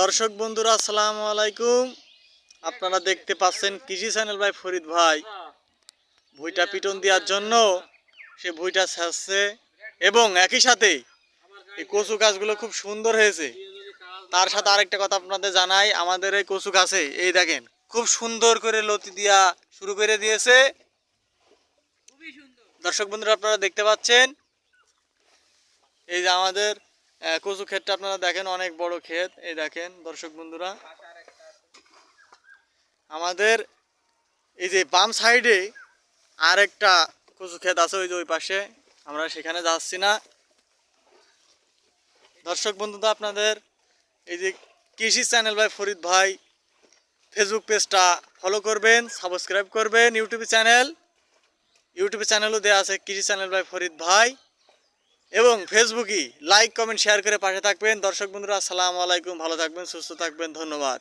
দর্শক বন্ধুরা আসসালামু আলাইকুম। আপনারা দেখতে পাচ্ছেন কৃষি চ্যানেল ভাই ফরিদ ভাই ভুইটা পিটন দেওয়ার জন্য সে ভুইটা ছাড়ছে এবং একই সাথে এই কচু গাছগুলো খুব সুন্দর হয়েছে। তার সাথে আরেকটা কথা আপনাদের জানাই, আমাদের এই কচু গাছে এই দেখেন খুব সুন্দর করে লতি দিয়া শুরু করে দিয়েছে। দর্শক বন্ধুরা আপনারা দেখতে পাচ্ছেন এই যে আমাদের কচু ক্ষেতটা আপনারা দেখেন, অনেক বড় ক্ষেত। এই দেখেন দর্শক বন্ধুরা, আমাদের এই যে বাম সাইডে আরেকটা কচু ক্ষেত আছে, ওই যে ওই পাশে, আমরা সেখানে যাচ্ছি না। দর্শক বন্ধুরা আপনাদের এই যে কৃষি চ্যানেল ভাই ফরিদ ভাই ফেসবুক পেজটা ফলো করবেন, সাবস্ক্রাইব করবেন। ইউটিউবে চ্যানেলও দেওয়া আছে কৃষি চ্যানেল ভাই ফরিদ ভাই, এবং ফেসবুকে লাইক কমেন্ট শেয়ার করে পাশে থাকবেন। দর্শক বন্ধুরা আসসালামু আলাইকুম, ভালো থাকবেন, সুস্থ থাকবেন, ধন্যবাদ।